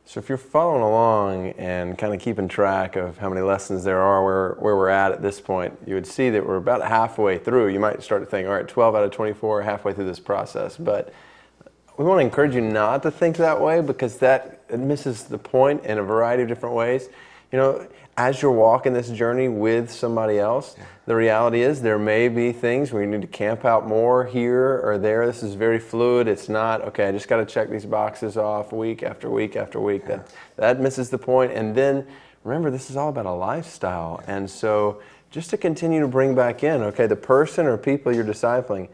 So if you're following along and kind of keeping track of how many lessons there are, where we're at this point, you would see that we're about halfway through. You might start to think, all right, 12 out of 24, halfway through this process. But we want to encourage you not to think that way, because it misses the point in a variety of different ways. You know, as you're walking this journey with somebody else, the reality is there may be things where you need to camp out more here or there. This is very fluid. It's not, okay, I just got to check these boxes off week after week after week. That misses the point. And then remember, this is all about a lifestyle. And so just to continue to bring back in, okay, the person or people you're discipling,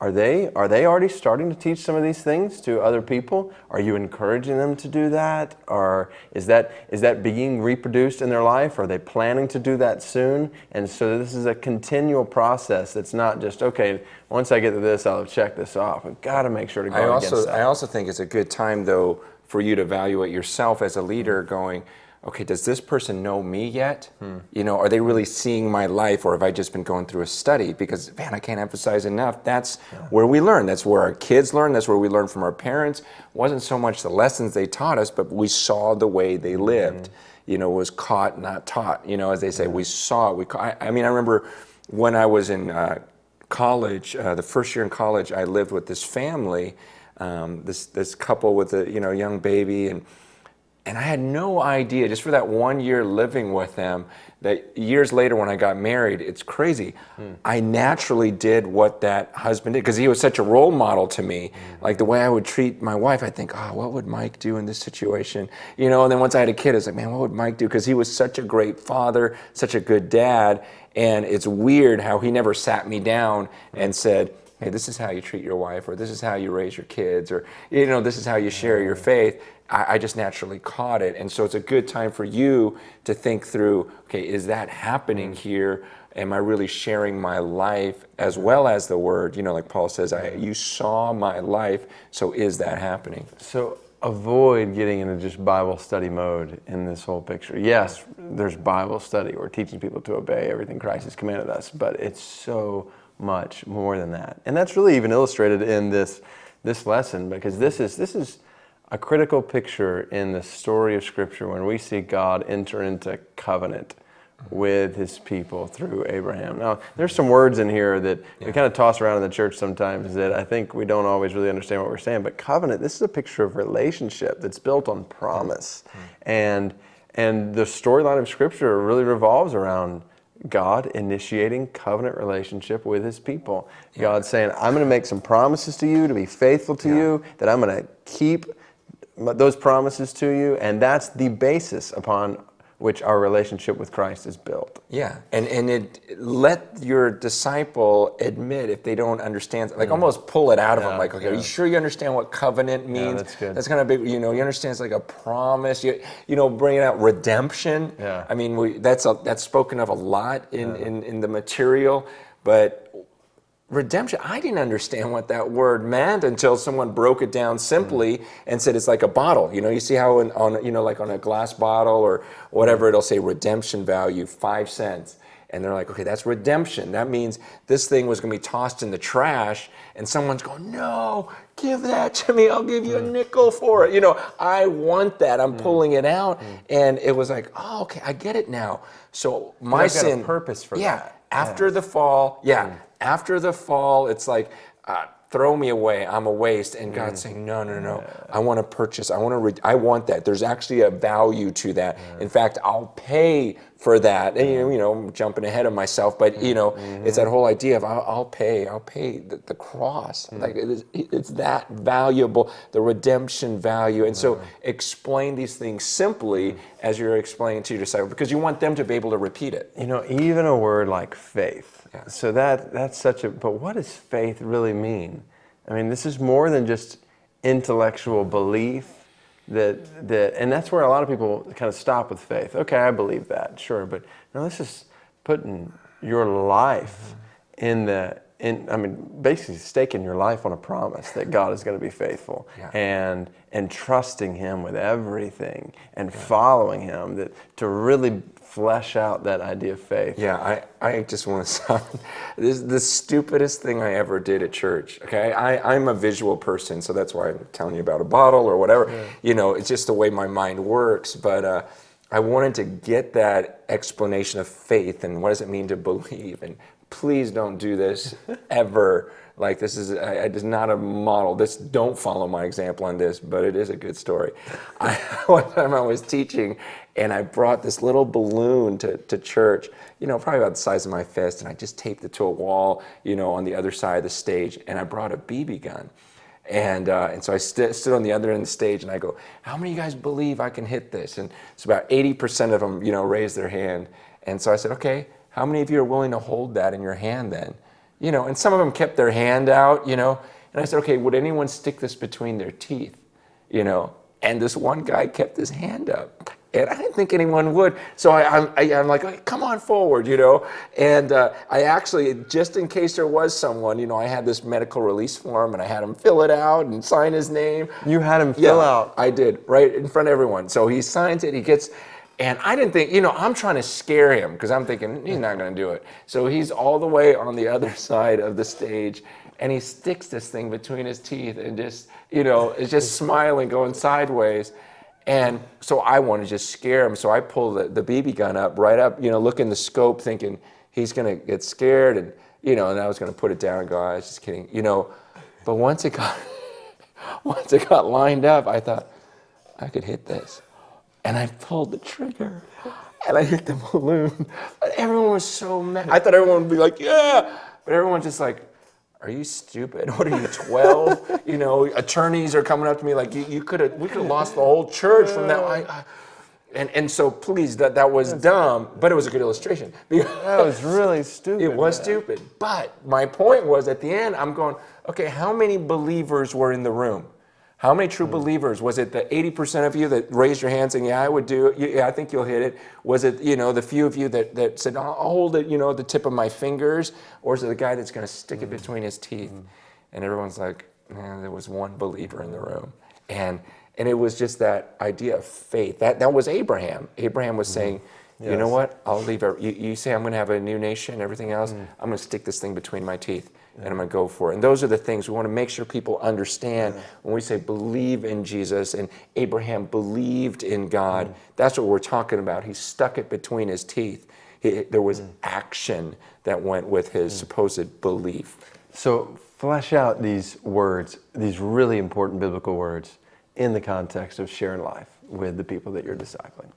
are they already starting to teach some of these things to other people? Are you encouraging them to do that? Or is that being reproduced in their life? Are they planning to do that soon? And so this is a continual process. That's not just, okay, once I get to this, I'll check this off. We've got to make sure to guard against that. I also think it's a good time, though, for you to evaluate yourself as a leader, going, okay, does this person know me yet? You know, are they really seeing my life, or have I just been going through a study? Because, man, I can't emphasize enough, that's where we learn. That's where our kids learn. That's where we learn from our parents. It wasn't so much the lessons they taught us, but we saw the way they lived. You know, it was caught, not taught. You know, as they say, we saw it. I mean, I remember when I was in college, the first year in college, I lived with this family, this couple with a young baby, and I had no idea, just for that 1 year living with them, that years later when I got married, it's crazy. I naturally did what that husband did, because he was such a role model to me. Like the way I would treat my wife, I think, oh, what would Mike do in this situation? You know, and then once I had a kid, I was like, man, what would Mike do? Because he was such a great father, such a good dad. And it's weird how he never sat me down and said, hey, this is how you treat your wife, or this is how you raise your kids, or, you know, this is how you share your faith. I just naturally caught it. And so it's a good time for you to think through, okay, is that happening here? Am I really sharing my life as well as the word? You know, like Paul says, you saw my life, so is that happening? So avoid getting into just Bible study mode in this whole picture. Yes, there's Bible study. We're teaching people to obey everything Christ has commanded us, but it's so much more than that. And that's really even illustrated in this lesson, because this is a critical picture in the story of Scripture when we see God enter into covenant with His people through Abraham. Now, there's some words in here that we kind of toss around in the church sometimes that I think we don't always really understand what we're saying. But covenant, this is a picture of relationship that's built on promise. And the storyline of Scripture really revolves around God initiating covenant relationship with His people. God saying, I'm going to make some promises to you to be faithful to you, that I'm going to keep those promises to you, and that's the basis upon which our relationship with Christ is built. Yeah, and let your disciple admit if they don't understand, like almost pull it out of them, like, okay, are you sure you understand what covenant means? Yeah, that's good. That's kind of big, you understand it's like a promise, bringing out redemption. Yeah. I mean, that's spoken of a lot in the material, but redemption, I didn't understand what that word meant until someone broke it down simply and said it's like a bottle. You see how like on a glass bottle or whatever, it'll say redemption value 5 cents. And they're like, okay, that's redemption. That means this thing was going to be tossed in the trash, and someone's going, no, give that to me. I'll give you a nickel for it. I want that. I'm pulling it out. And it was like, oh, okay, I get it now. So my sin. Got a purpose for that. After the fall, after the fall, it's like, throw me away, I'm a waste. And God's saying, no, I want to purchase, I want that. There's actually a value to that. In fact, I'll pay for that. And I'm jumping ahead of myself, but it's that whole idea of I'll pay the cross. Like it's that valuable, the redemption value. And so explain these things simply as you're explaining to your disciples, because you want them to be able to repeat it. Even a word like faith. So that's but what does faith really mean? I mean, this is more than just intellectual belief and that's where a lot of people kind of stop with faith. Okay, I believe that, sure, but no, this is putting your life in the I mean, basically staking your life on a promise that God is going to be faithful, Yeah. and trusting Him with everything and following Him, that to really flesh out that idea of faith. Yeah, I just want to sound, this is the stupidest thing I ever did at church, okay? I'm a visual person, so that's why I'm telling you about a bottle or whatever. Yeah. You know, it's just the way my mind works, but I wanted to get that explanation of faith and what does it mean to believe, and please don't do this ever. Like, this is not a model. Don't follow my example on this, but it is a good story. One time I was teaching, and I brought this little balloon to church, you know, probably about the size of my fist, and I just taped it to a wall, you know, on the other side of the stage, and I brought a BB gun. And so I stood on the other end of the stage, and I go, how many of you guys believe I can hit this? And it's about 80% of them, you know, raised their hand. And so I said, okay, how many of you are willing to hold that in your hand then? You know, and some of them kept their hand out, you know. And I said, okay, would anyone stick this between their teeth? You know, and this one guy kept his hand up. And I didn't think anyone would. So I'm like, okay, come on forward, you know. And I actually, just in case there was someone, you know, I had this medical release form, and I had him fill it out and sign his name. You had him fill out? I did, right in front of everyone. So he signs it, he gets... And I didn't think, you know, I'm trying to scare him because I'm thinking he's not going to do it. So he's all the way on the other side of the stage, and he sticks this thing between his teeth and just, you know, is just smiling, going sideways. And so I want to just scare him. So I pull the BB gun up, right up, you know, look in the scope thinking he's going to get scared. And, you know, and I was going to put it down and go, I was just kidding, you know. But once it got lined up, I thought, I could hit this. And I pulled the trigger, and I hit the balloon. But everyone was so mad. I thought everyone would be like, yeah. But everyone's just like, are you stupid? What are you, 12? You know, attorneys are coming up to me like, we could have lost the whole church from that. And so please, that was dumb, but it was a good illustration. That was really stupid. It was stupid. But my point was, at the end, I'm going, okay, how many believers were in the room? How many true believers? Was it the 80% of you that raised your hand saying, yeah, I would do it, yeah, I think you'll hit it? Was it, you know, the few of you that said, I'll hold it, you know, at the tip of my fingers? Or is it the guy that's going to stick it between his teeth? And everyone's like, man, there was one believer in the room. And it was just that idea of faith. That was Abraham. Abraham was saying, you know what, I'll leave it. You say I'm going to have a new nation, everything else, I'm going to stick this thing between my teeth. And I'm going to go for it. And those are the things we want to make sure people understand when we say believe in Jesus, and Abraham believed in God. That's what we're talking about. He stuck it between his teeth. There was action that went with his supposed belief. So flesh out these words, these really important biblical words, in the context of sharing life with the people that you're discipling.